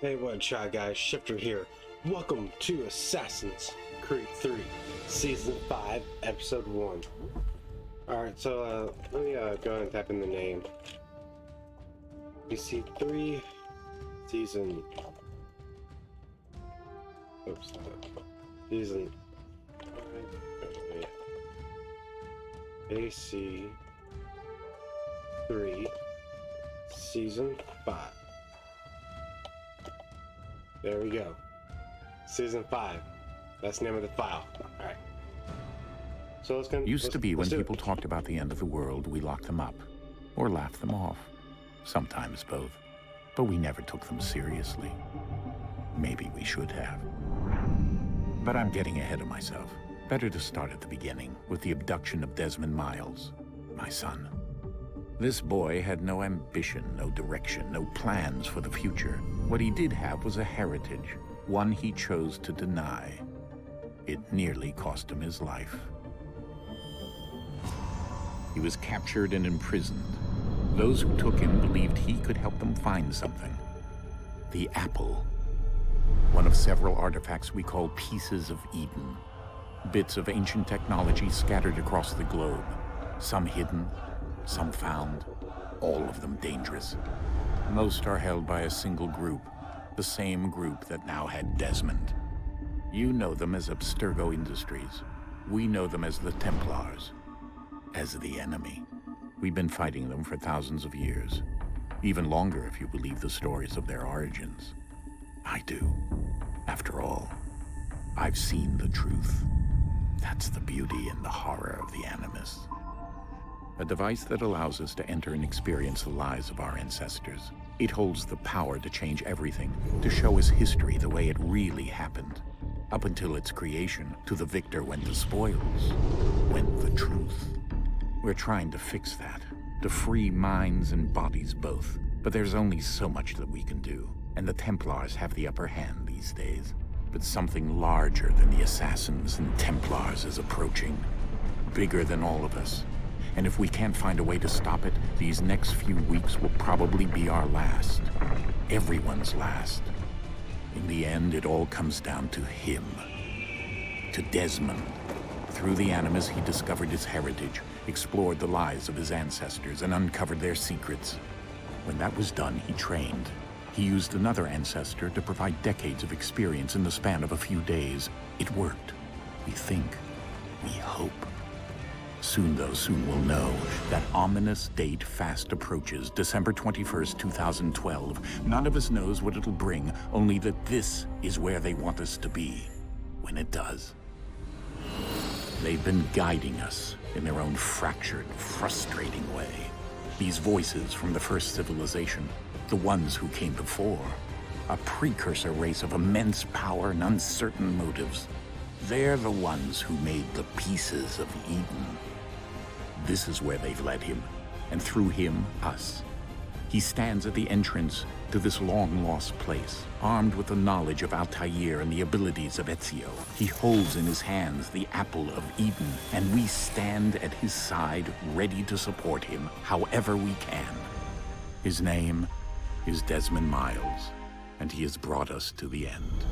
Hey, what shot guys, Shifter here. Welcome to Assassin's Creed 3, Season 5, Episode 1. Alright, so let me go ahead and type in the name. PC3, Season... Oops. Season 5, AC3, Season 5. There we go. Season 5. That's the name of the file. Alright. So Used to be when people talked about the end of the world, we locked them up. Or laughed them off. Sometimes both. But we never took them seriously. Maybe we should have. But I'm getting ahead of myself. Better to start at the beginning, with the abduction of Desmond Miles, my son. This boy had no ambition, no direction, no plans for the future. What he did have was a heritage, one he chose to deny. It nearly cost him his life. He was captured and imprisoned. Those who took him believed he could help them find something. The apple. One of several artifacts we call pieces of Eden. Bits of ancient technology scattered across the globe. Some hidden, some found, all of them dangerous. Most are held by a single group, the same group that now had Desmond. You know them as Abstergo Industries. We know them as the Templars, as the enemy. We've been fighting them for thousands of years, even longer if you believe the stories of their origins. I do. After all, I've seen the truth. That's the beauty and the horror of the Animus. A device that allows us to enter and experience the lives of our ancestors. It holds the power to change everything, to show us history the way it really happened. Up until its creation, to the victor went the spoils, went the truth. We're trying to fix that, to free minds and bodies both. But there's only so much that we can do, and the Templars have the upper hand these days. But something larger than the Assassins and Templars is approaching, bigger than all of us. And if we can't find a way to stop it, these next few weeks will probably be our last. Everyone's last. In the end, it all comes down to him. To Desmond. Through the Animus, he discovered his heritage, explored the lives of his ancestors, and uncovered their secrets. When that was done, he trained. He used another ancestor to provide decades of experience in the span of a few days. It worked. We think. We hope. Soon we'll know. That ominous date fast approaches, December 21st, 2012. None of us knows what it'll bring, only that this is where they want us to be, when it does. They've been guiding us in their own fractured, frustrating way. These voices from the first civilization, the ones who came before, a precursor race of immense power and uncertain motives. They're the ones who made the pieces of Eden. This is where they've led him, and through him, us. He stands at the entrance to this long-lost place, armed with the knowledge of Altair and the abilities of Ezio. He holds in his hands the apple of Eden, and we stand at his side, ready to support him however we can. His name is Desmond Miles, and he has brought us to the end.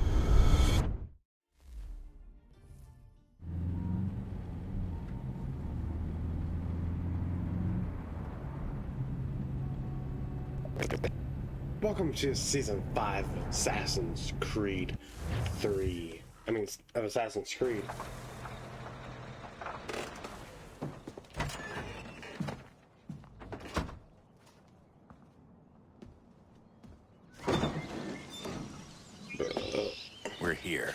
Welcome to Season 5 of Assassin's Creed 3. Of Assassin's Creed. We're here.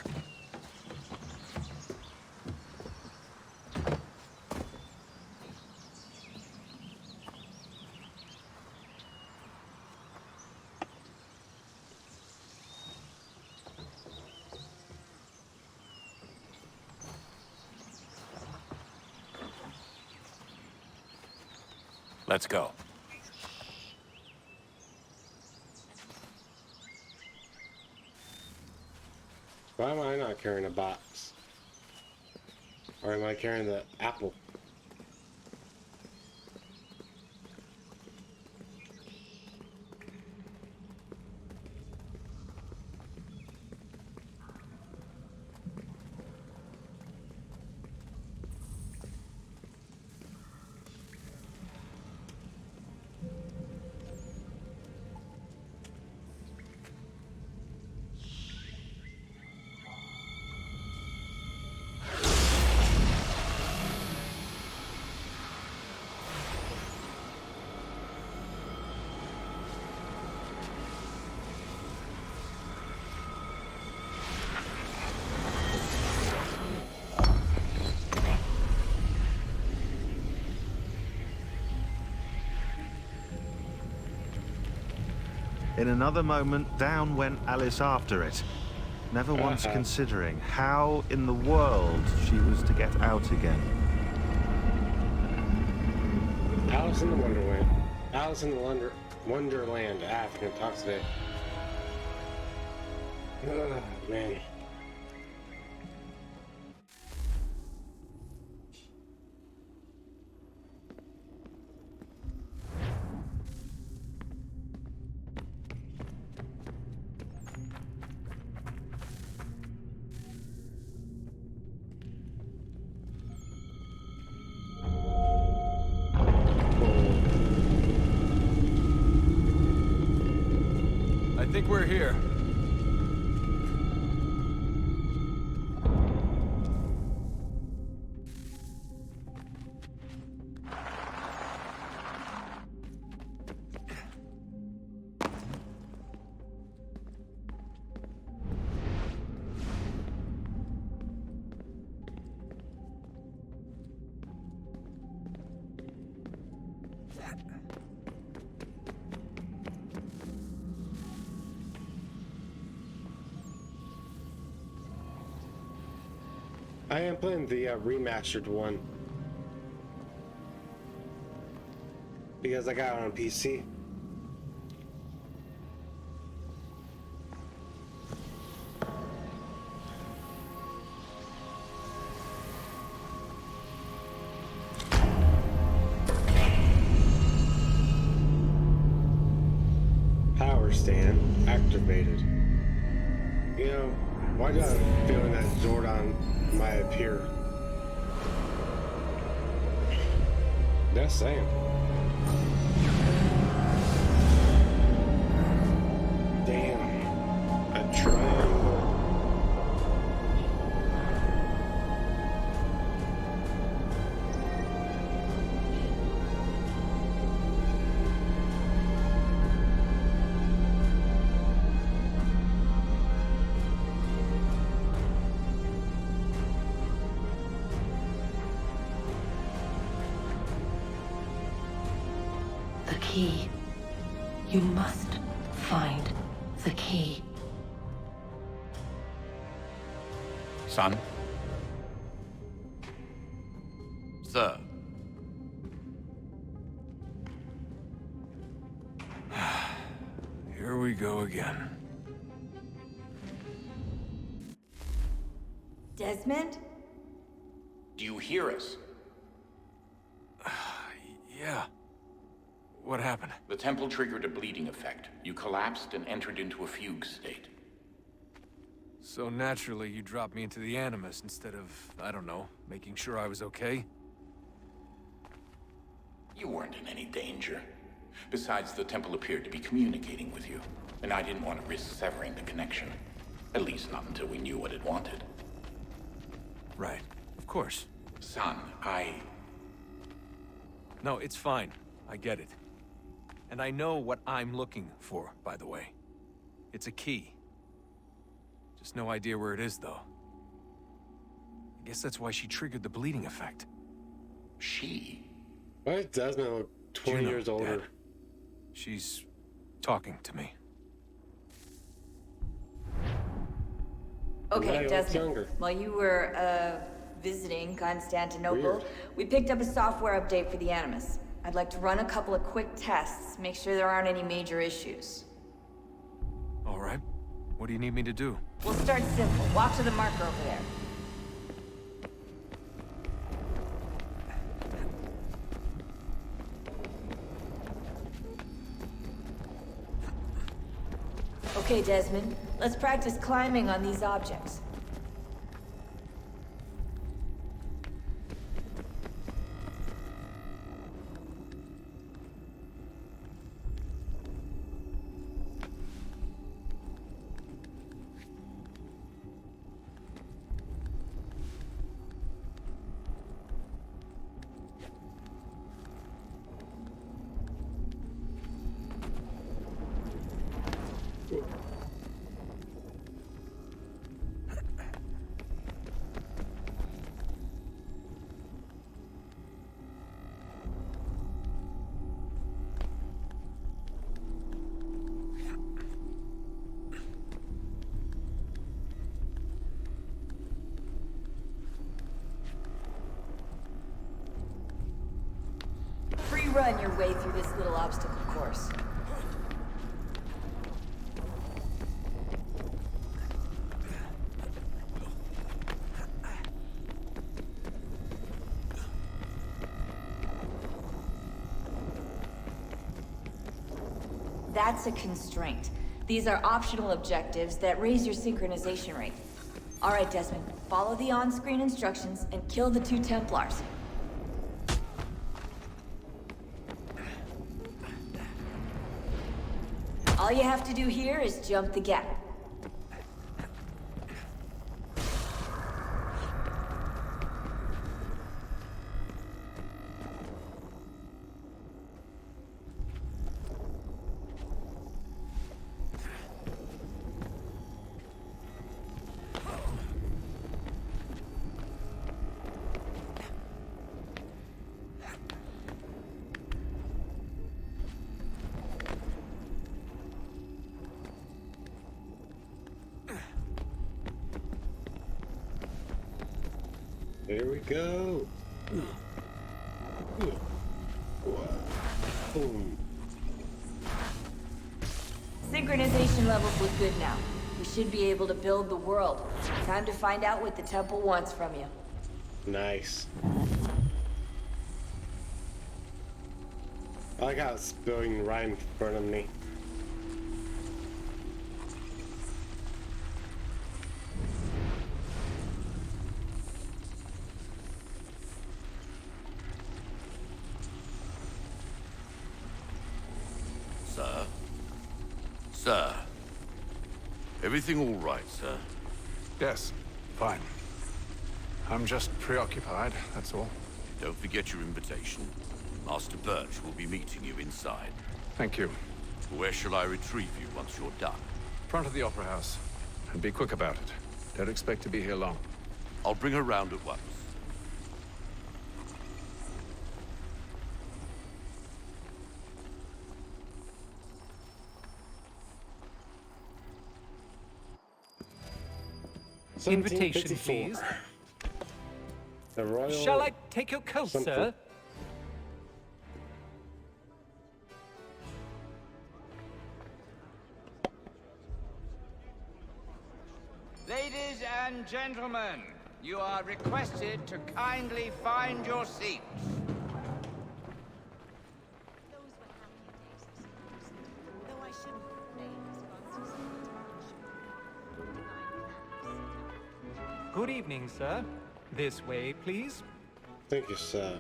Let's go. Why am I not carrying a box? Or am I carrying the apple? In another moment, down went Alice after it, never once considering how in the world she was to get out again. Alice in the Wonderland. Alice in the Wonderland. I can talk today. Oh, man. I think we're here. I am playing the remastered one because I got it on PC. Power stand activated. You know, why do I have a feeling that Zordon might appear? That's saying. Damn. A triangle. The key. You must find the key. Son? Sir. Here we go again. Desmond? Do you hear us? Yeah. What happened? The temple triggered a bleeding effect. You collapsed and entered into a fugue state. So naturally, you dropped me into the Animus instead of, I don't know, making sure I was okay? You weren't in any danger. Besides, the temple appeared to be communicating with you, and I didn't want to risk severing the connection. At least not until we knew what it wanted. Right. Of course. Son, No, it's fine. I get it. And I know what I'm looking for, by the way. It's a key. Just no idea where it is, though. I guess that's why she triggered the bleeding effect. She? Why does Desmond look 20 Juno, years older? Dad. She's talking to me. Okay, Now he looks Desmond. younger. While you were, visiting Constantinople, Weird. we picked up a software update for the Animus. I'd like to run a couple of quick tests, make sure there aren't any major issues. All right. What do you need me to do? We'll start simple. Walk to the marker over there. Okay, Desmond. Let's practice climbing on these objects. run your way through this little obstacle course. That's a constraint. These are optional objectives that raise your synchronization rate. Alright, Desmond, follow the on-screen instructions and kill the 2 Templars. All you have to do here is jump the gap. Here we go. Boom. Synchronization levels look good now. We should be able to build the world. Time to find out what the temple wants from you. Nice. I like how it's spilling right in front of me. Sir. Everything all right, sir? Yes, fine. I'm just preoccupied, that's all. Don't forget your invitation. Master Birch will be meeting you inside. Thank you. Where shall I retrieve you once you're done? Front of the Opera House. And be quick about it. Don't expect to be here long. I'll bring her round at once. Invitation, 1754. please. The Royal... Shall I take your coat, something. sir? Ladies and gentlemen, you are requested to kindly find your seats. Good evening, sir. This way, please. Thank you, sir.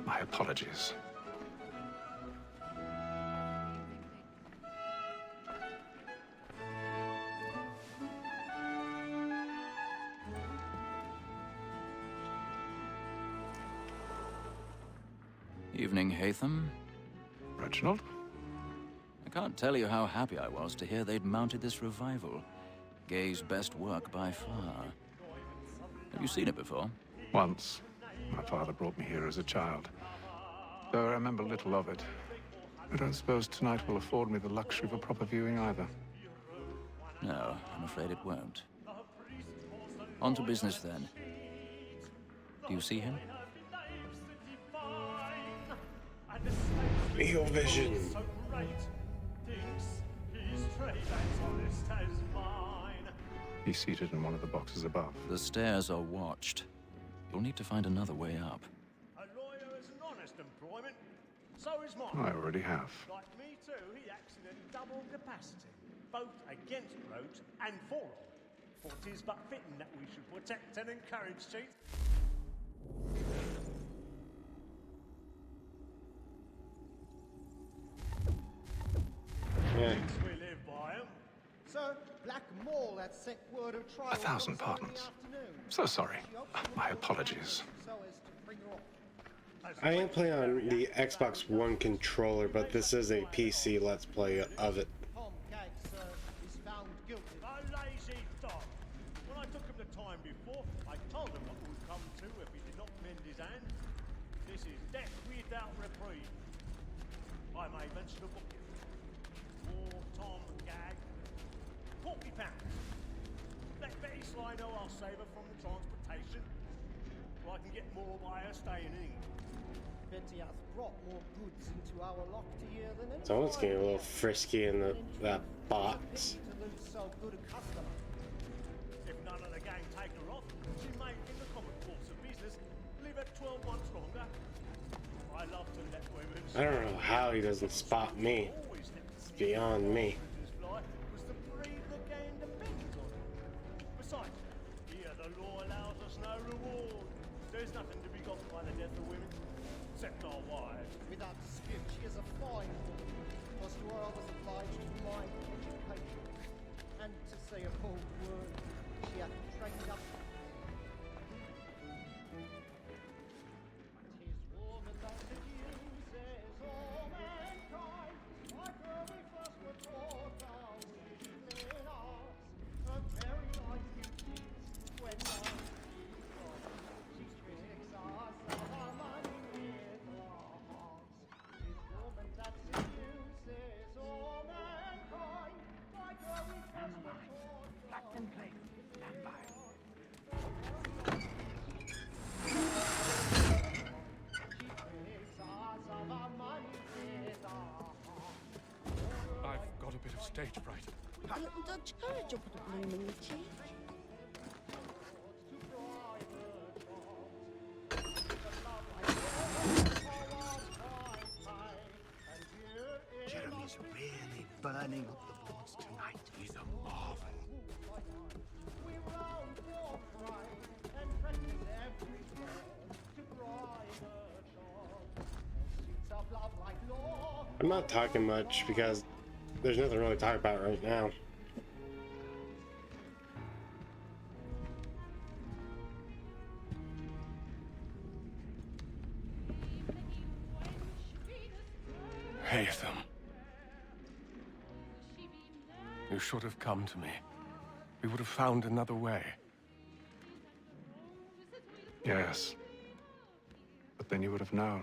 My apologies. Evening, Hatham. Reginald? I can't tell you how happy I was to hear they'd mounted this revival. Gay's best work by far. Have you seen it before? Once. My father brought me here as a child. Though I remember little of it. I don't suppose tonight will afford me the luxury of a proper viewing either. No, I'm afraid it won't. On to business then. Do you see him? Eagle vision. He's seated in one of the boxes above. The stairs are watched. You'll need to find another way up. A lawyer is an honest employment. So is mine. I already have. Like me too, he acts in a double capacity, both against rogues and for them. For 'tis but fitting that we should protect and encourage cheats. Yeah. We live by 'em. Sir, Black Mole had sick word of trial. 1,000 pardons. So sorry. My apologies. So as to bring her off. I am playing on the Xbox One controller, but this is a PC Let's Play of it. Tom Gag, sir, is found guilty. A lazy dog. When I took him the time before, I told him what would come to if he did not mend his hand. This is death without reprieve. I may mention a book here. War Tom Gag. £40. Let Betty Sly know I'll save her from the transportation. Or I I can get more by her staying in. Betty has brought more goods into our locked year than any Someone's getting a little foreign frisky in that It's box. a pity to lose so good a customer. If none of the gang take her off, she may, in the common course of business, live at 12 months longer. I love to let women. I don't know how he doesn't spot me. It's beyond me. Was the breed the gang depends on. Besides, here the law allows us no reward. There's nothing to be got by the death of women, except our wives. Without dispute, she is a fine woman. Was to her I was obliged to mind education. And to say a bold word, she hath trained up. Tis woman that seduces all mankind. Like her we first were taught our within us. Her very life beauties when life is gone. She tricks us of our money with her hearts. Tis woman that seduces all mankind. Like her we first were taught. Captain Blake, stand by. I've got a bit of stage fright. A little Dutch courage up at the blooming chief. Jeremy's really burning up the boards tonight. He's a marvel. I'm not talking much because there's nothing really to talk about right now. Haytham. You should have come to me. We would have found another way. Yes. But then you would have known.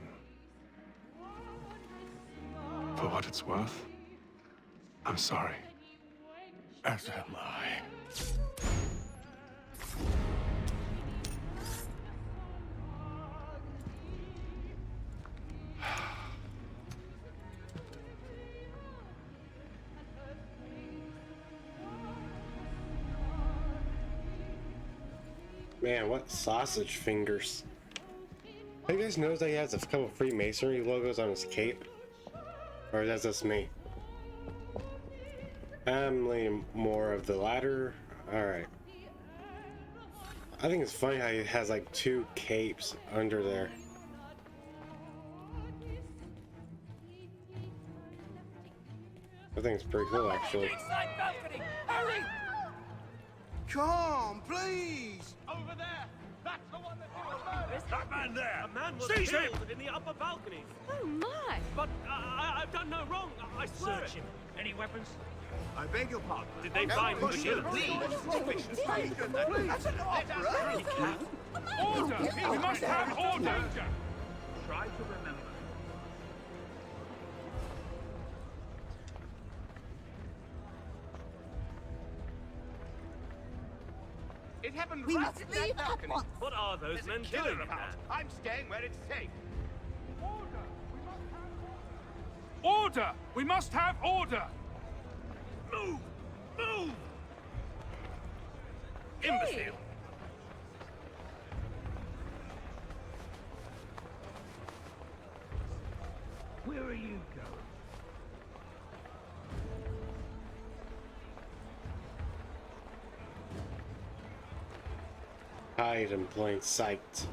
For what it's worth, I'm sorry. As am I. Man, what sausage fingers. Have you guys noticed that he has a couple Freemasonry logos on his cape? Or is that just me? I'm leaning more of the latter. Alright. I think it's funny how he has like two capes under there. I think it's pretty cool actually. Inside balcony! Hurry! Come, please! Over there! That's the one that you were murdered! That man there! A man was Seize killed him! in the upper balcony. Oh my! But I've done no wrong. I swear Search him. Any weapons? I beg your pardon. Did they find the killer? That's an opera! Order! We must have order! Try to remember. It happened We right must at leave that at balcony. once. What are those There's men a killer doing about. here? I'm staying where it's safe. Order! We must have order! Move! Move! Imbecile! Where are you going? Hide in plain sight.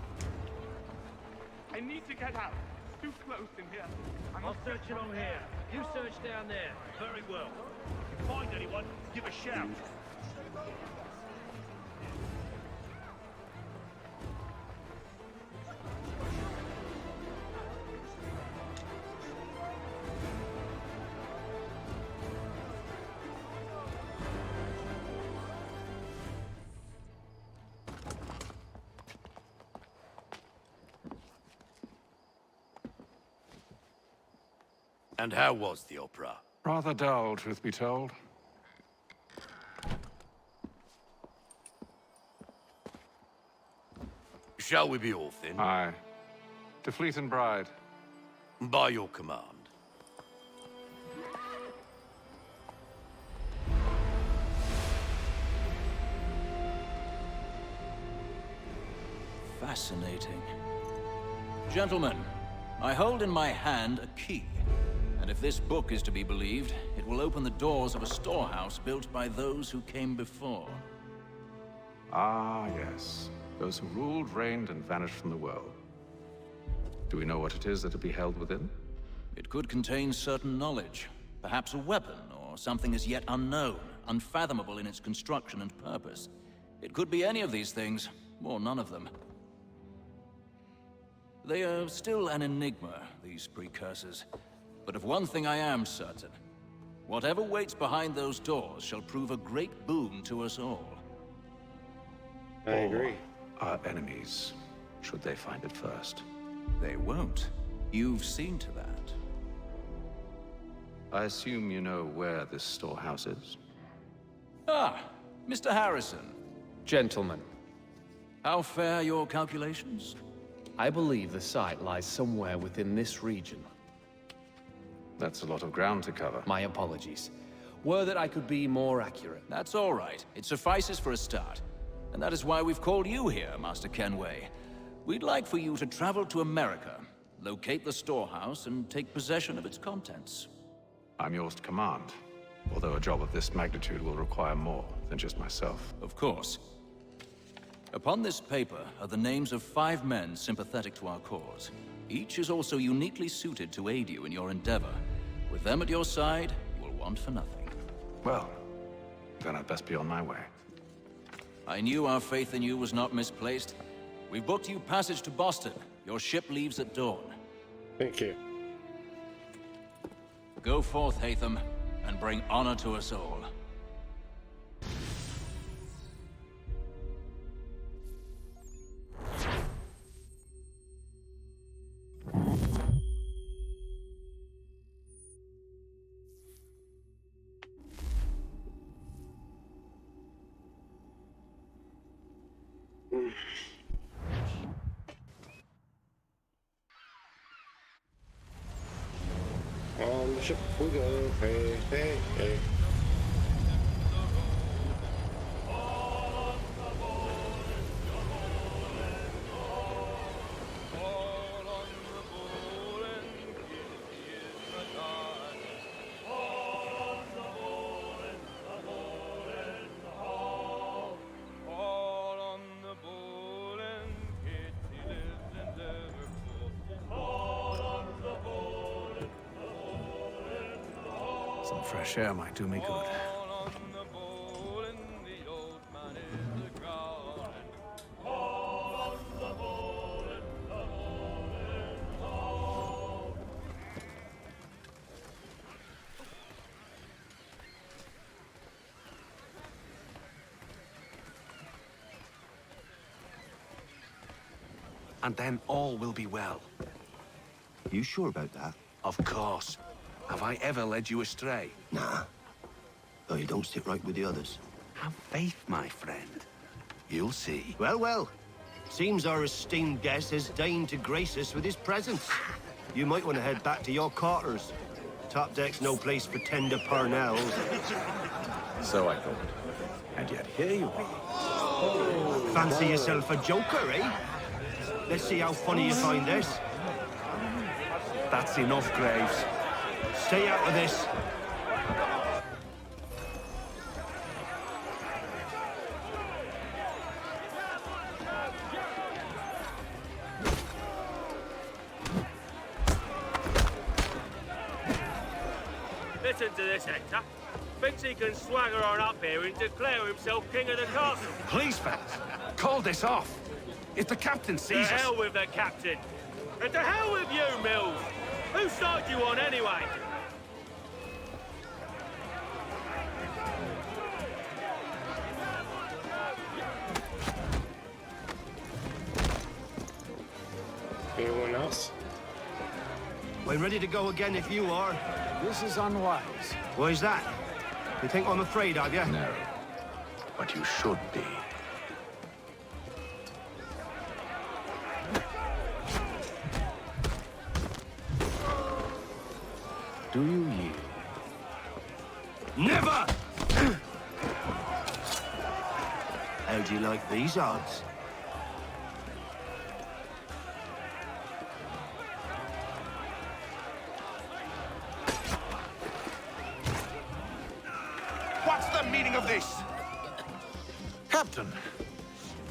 I need to get out. Too close in here. I'll search along here. You search down there. Very well. If you find anyone, give a shout. And how was the opera? Rather dull, truth be told. Shall we be off then? Aye. To Fleet and Bride. By your command. Fascinating. Gentlemen, I hold in my hand a key. And if this book is to be believed, it will open the doors of a storehouse built by those who came before. Ah, yes. Those who ruled, reigned, and vanished from the world. Do we know what it is that will be held within? It could contain certain knowledge. Perhaps a weapon, or something as yet unknown, unfathomable in its construction and purpose. It could be any of these things, or none of them. They are still an enigma, these precursors. But of one thing I am certain. Whatever waits behind those doors shall prove a great boon to us all. I agree. Our enemies, should they find it first. They won't. You've seen to that. I assume you know where this storehouse is? Ah, Mr. Harrison. Gentlemen, How fare your calculations? I believe the site lies somewhere within this region. That's a lot of ground to cover. My apologies. Were that I could be more accurate. That's all right. It suffices for a start. And that is why we've called you here, Master Kenway. We'd like for you to travel to America, locate the storehouse, and take possession of its contents. I'm yours to command, although a job of this magnitude will require more than just myself. Of course. Upon this paper are the names of 5 men sympathetic to our cause. Each is also uniquely suited to aid you in your endeavor. With them at your side, you will want for nothing. Well, then I'd best be on my way. I knew our faith in you was not misplaced. We've booked you passage to Boston. Your ship leaves at dawn. Thank you. Go forth, Hatham, and bring honor to us all. On the ship we go, hey, hey, hey. Some fresh air might do me good. And then all will be well. You sure about that? Of course. Have I ever led you astray? Nah. Though you don't sit right with the others. Have faith, my friend. You'll see. Well, well. Seems our esteemed guest has deigned to grace us with his presence. You might want to head back to your quarters. Top deck's no place for tender parnells. So I thought. And yet here you are. Fancy yourself a joker, eh? Let's see how funny you find this. That's enough, Graves. Stay out of this. Listen to this, Hector. Thinks he can swagger on up here and declare himself king of the castle. Please, fellas, call this off. If the captain To sees us... hell with the captain. And to hell with you, Mills. Whose side you on, anyway? Anyone else? We're ready to go again if you are. This is unwise. Why's that? You think I'm afraid of you? No. But you should be. Never! How do you like these odds? What's the meaning of this? Captain,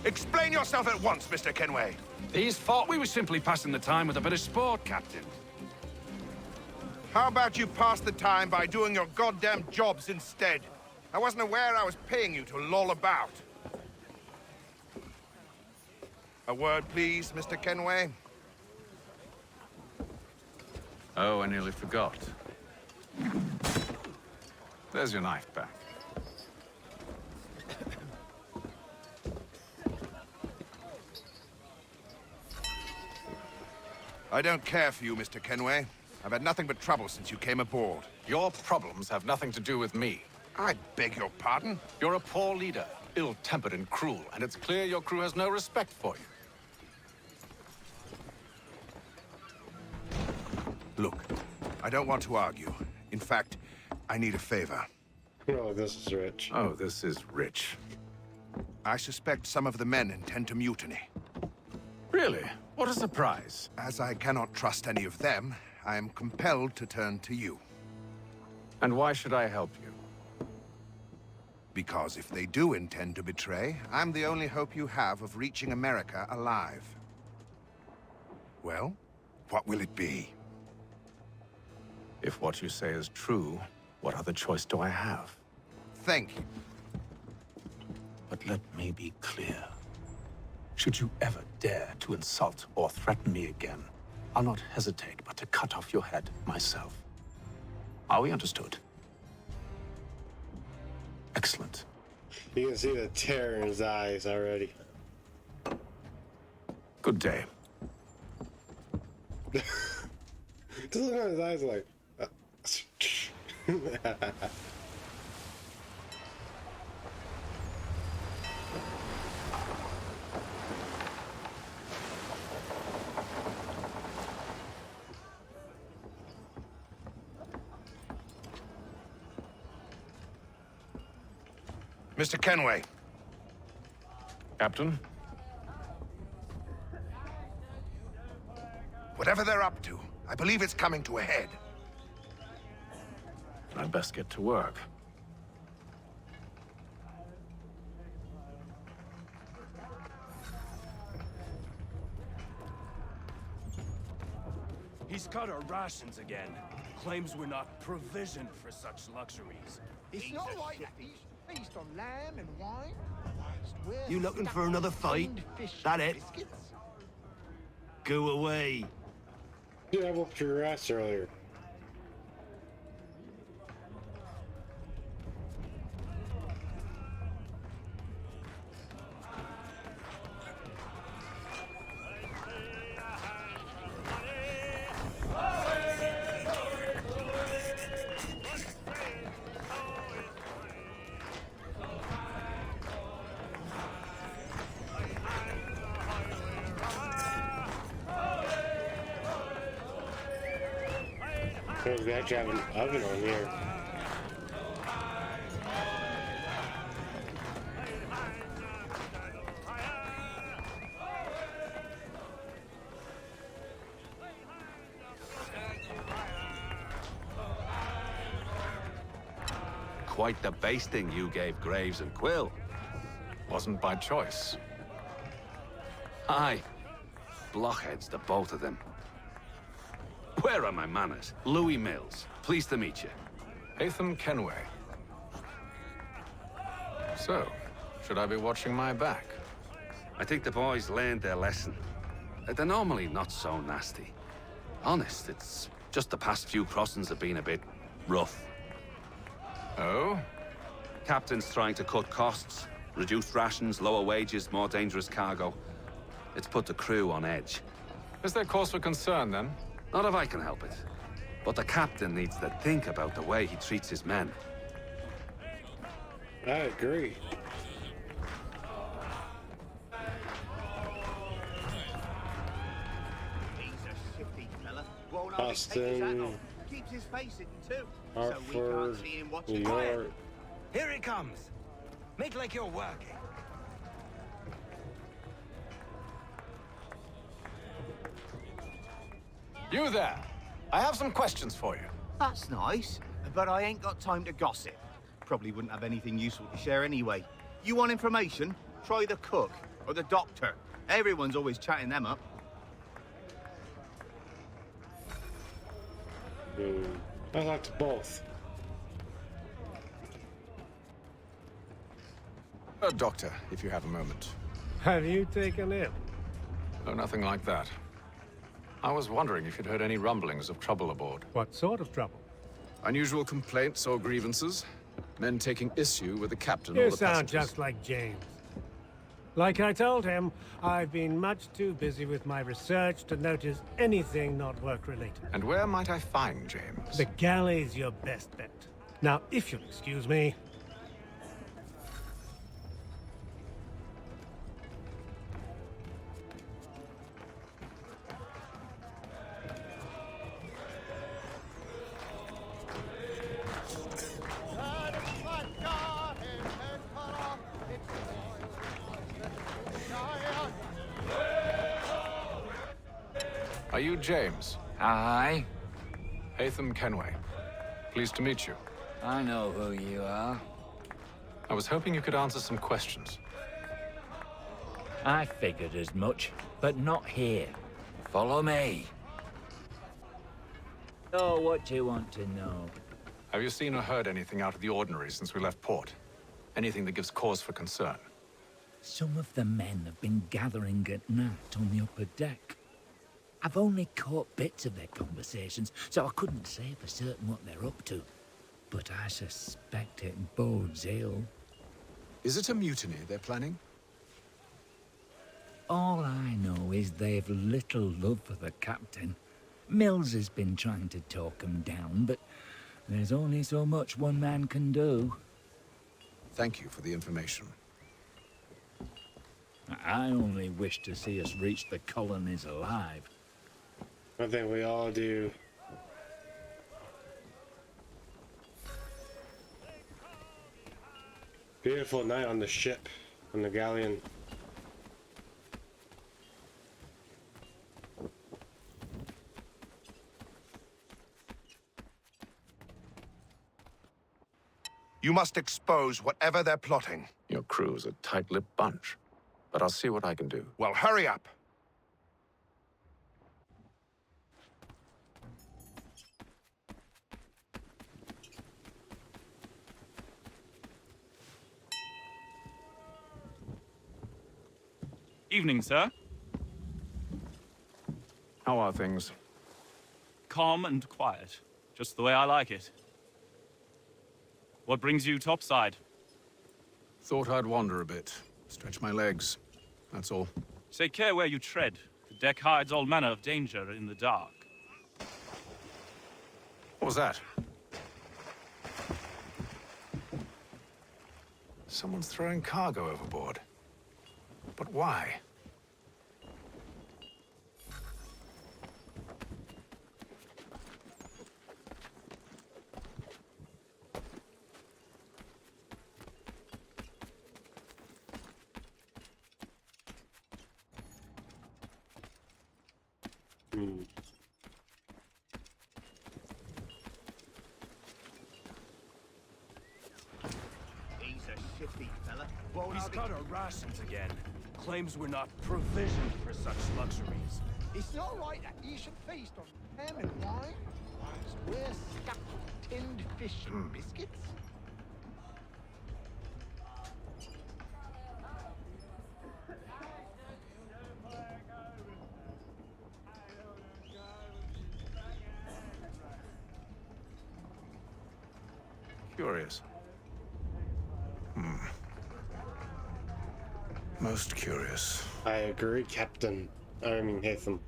explain yourself at once, Mr. Kenway. These thought we were simply passing the time with a bit of sport, Captain. How about you pass the time by doing your goddamn jobs instead? I wasn't aware I was paying you to loll about. A word, please, Mr. Kenway. Oh, I nearly forgot. There's your knife back. I don't care for you, Mr. Kenway. I've had nothing but trouble since you came aboard. Your problems have nothing to do with me. I beg your pardon? You're a poor leader, ill-tempered and cruel, and it's clear your crew has no respect for you. Look, I don't want to argue. In fact, I need a favor. Oh, this is rich. Oh, this is rich. I suspect some of the men intend to mutiny. Really? What a surprise. As I cannot trust any of them, I am compelled to turn to you. And why should I help you? Because if they do intend to betray, I'm the only hope you have of reaching America alive. Well, what will it be? If what you say is true, what other choice do I have? Thank you. But let me be clear. Should you ever dare to insult or threaten me again, I'll not hesitate but to cut off your head myself. Are we understood? Excellent. You can see the terror in his eyes already. Good day. Just look at his eyes like... Mr. Kenway. Captain? Whatever they're up to, I believe it's coming to a head. I'd best get to work. He's cut our rations again. Claims we're not provisioned for such luxuries. It's not like that. Feast on lamb and wine. You looking for another fight? That it? Go away. Yeah, I whooped your ass earlier. We actually have an oven on here. Quite the basting you gave Graves and Quill. Wasn't by choice. Aye. Blockheads, the both of them. Where are my manners? Louis Mills. Pleased to meet you. Ethan Kenway. So, should I be watching my back? I think the boys learned their lesson. They're normally not so nasty. Honest, it's just the past few crossings have been a bit rough. Oh? Captain's trying to cut costs. Reduced rations, lower wages, more dangerous cargo. It's put the crew on edge. Is there cause for concern, then? Not if I can help it. But the captain needs to think about the way he treats his men. I agree. Austin, keeps his face hidden too, so we Hartford, can't see him watching. New York. Here it comes. Make like you're working. You there. I have some questions for you. That's nice, but I ain't got time to gossip. Probably wouldn't have anything useful to share anyway. You want information? Try the cook or the doctor. Everyone's always chatting them up. I like to both. Doctor, if you have a moment. Have you taken ill? No, nothing like that. I was wondering if you'd heard any rumblings of trouble aboard. What sort of trouble? Unusual complaints or grievances? Men taking issue with the captain or You the sound passengers? just like James. Like I told him, I've been much too busy with my research to notice anything not work-related. And where might I find James? The galley's your best bet. Now, if you'll excuse me... Are you James? Aye. Hatham Kenway. Pleased to meet you. I know who you are. I was hoping you could answer some questions. I figured as much, but not here. Follow me. Oh, what do you want to know? Have you seen or heard anything out of the ordinary since we left port? Anything that gives cause for concern? Some of the men have been gathering at night on the upper deck. I've only caught bits of their conversations, so I couldn't say for certain what they're up to. But I suspect it bodes ill. Is it a mutiny they're planning? All I know is they've little love for the captain. Mills has been trying to talk him down, but there's only so much one man can do. Thank you for the information. I only wish to see us reach the colonies alive. I think we all do. Beautiful night on the ship, on the galleon. You must expose whatever they're plotting. Your crew's a tight-lipped bunch, but I'll see what I can do. Well, hurry up. Evening, sir. How are things? Calm and quiet. Just the way I like it. What brings you topside? Thought I'd wander a bit. Stretch my legs. That's all. Take care where you tread. The deck hides all manner of danger in the dark. What was that? Someone's throwing cargo overboard. But why? He's a shifty fella. He's cut our rations again. Claims we're not provisioned for such luxuries. It's not right that you should feast on ham and wine, whilst we're stuck with tinned fish and biscuits. Curious. Most curious. I agree, Captain. I mean, Hatham.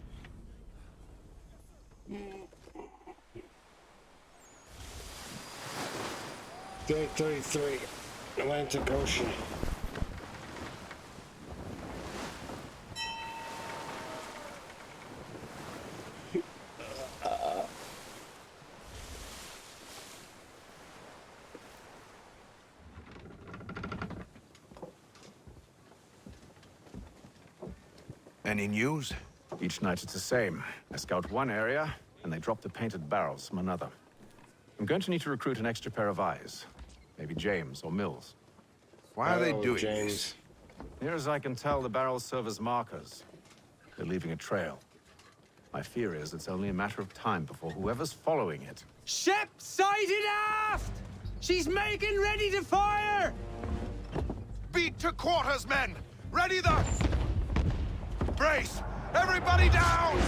Day 33, Atlantic Ocean. Any news? Each night it's the same. I scout one area, and they drop the painted barrels from another. I'm going to need to recruit an extra pair of eyes. Maybe James or Mills. Why are they doing this? Near as I can tell, the barrels serve as markers. They're leaving a trail. My fear is it's only a matter of time before whoever's following it. Ship sighted aft! She's making ready to fire! Beat to quarters, men! Ready the... Brace! Everybody down!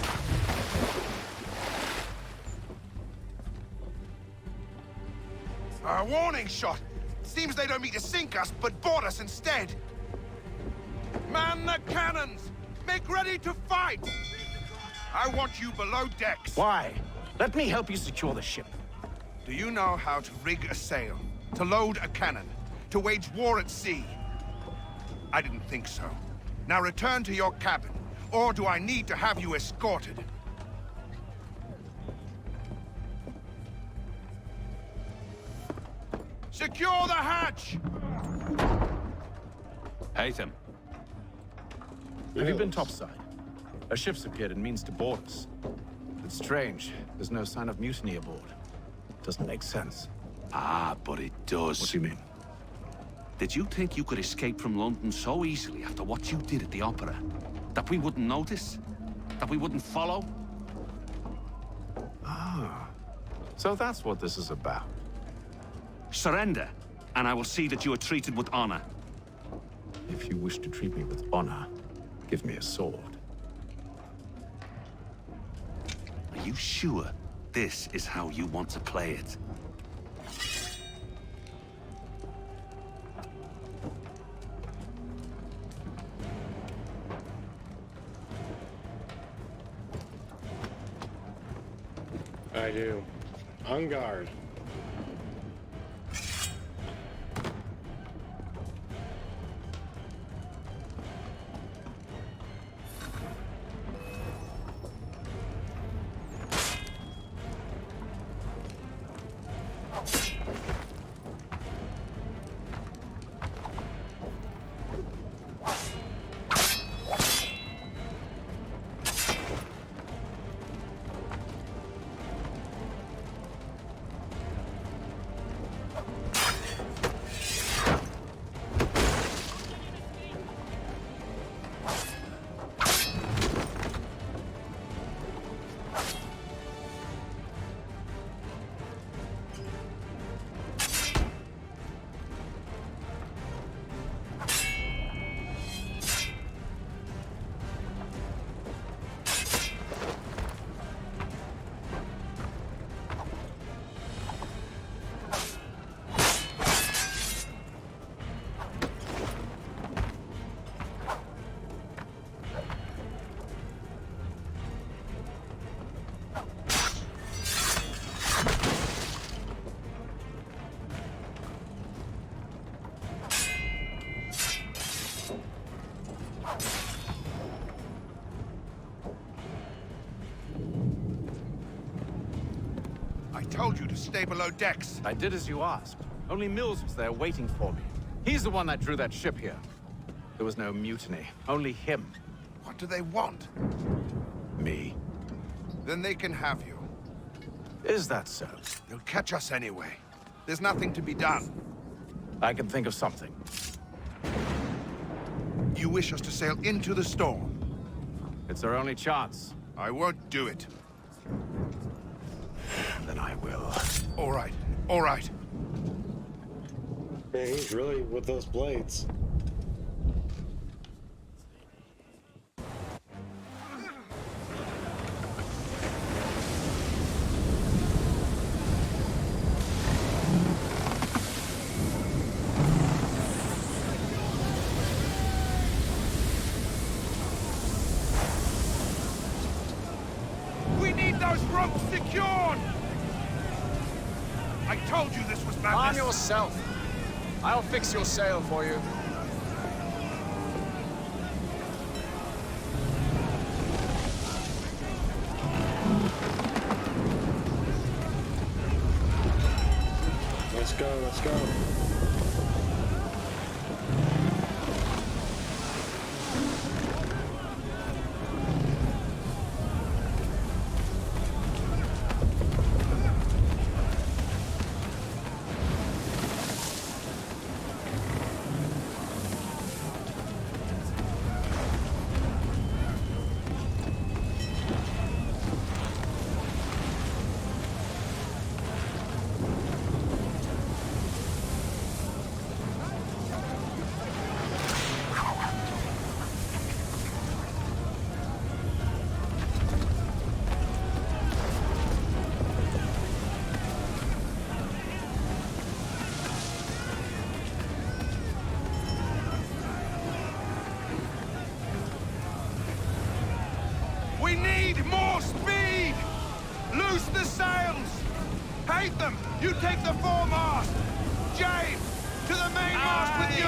A warning shot! Seems they don't mean to sink us, but board us instead! Man the cannons! Make ready to fight! I want you below decks. Why? Let me help you secure the ship. Do you know how to rig a sail? To load a cannon? To wage war at sea? I didn't think so. Now return to your cabin, or do I need to have you escorted? Secure the hatch! Haytham. Have you been topside? A ship's appeared and means to board us. It's strange. There's no sign of mutiny aboard. Doesn't make sense. Ah, but it does. What do you mean? Did you think you could escape from London so easily after what you did at the opera? That we wouldn't notice? That we wouldn't follow? Ah. So that's what this is about. Surrender, and I will see that you are treated with honor. If you wish to treat me with honor, give me a sword. Are you sure this is how you want to play it? I do. On guard. Told you to stay below decks. I did as you asked. Only Mills was there waiting for me. He's the one that drew that ship here. There was no mutiny, only him. What do they want? Me. Then they can have you. Is that so? They'll catch us anyway. There's nothing to be done. I can think of something. You wish us to sail into the storm? It's our only chance. I won't do it. Then I will. All right, all right. Man, he's really with those blades. We need those ropes secured! I told you this was madness. Arm yourself. I'll fix your sail for you. Let's go, let's go. You take the foremast! James, to the mainmast with you!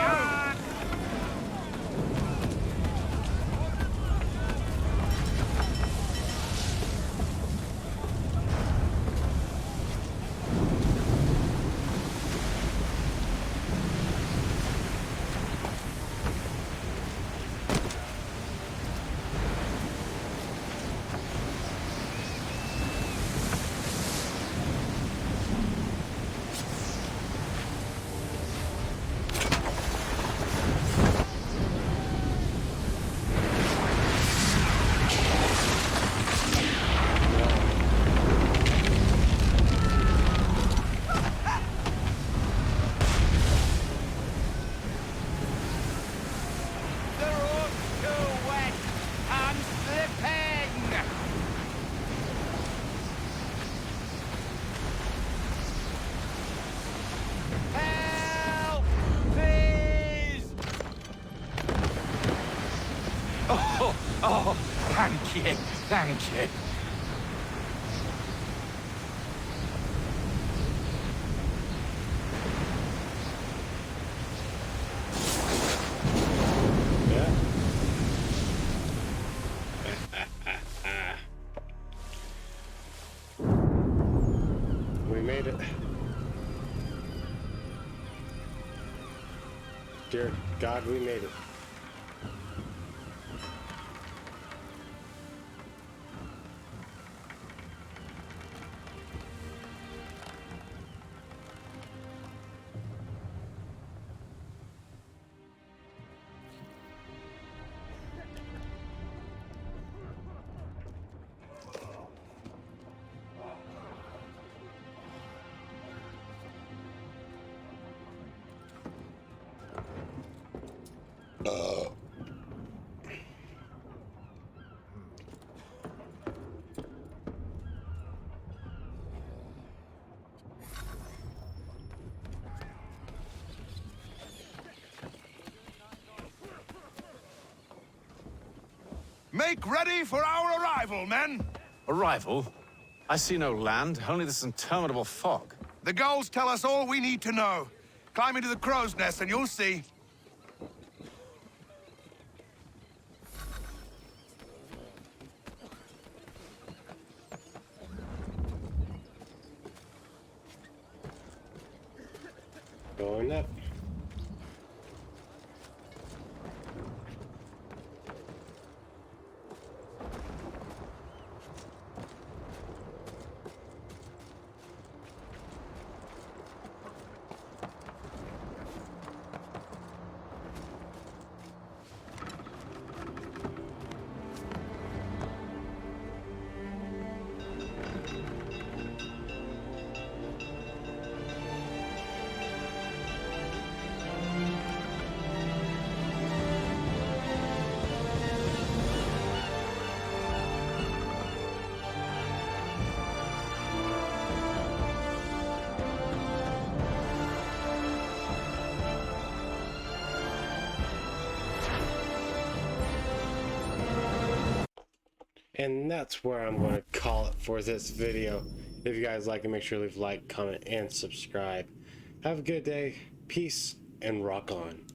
Oh, thank you, thank you. We made it. Dear God, we made it. Make ready for our arrival, men! Arrival? I see no land, only this interminable fog. The gulls tell us all we need to know. Climb into the crow's nest and you'll see. Going up. And that's where I'm going to call it for this video. If you guys like it, make sure to leave a like, comment, and subscribe. Have a good day. Peace and rock on.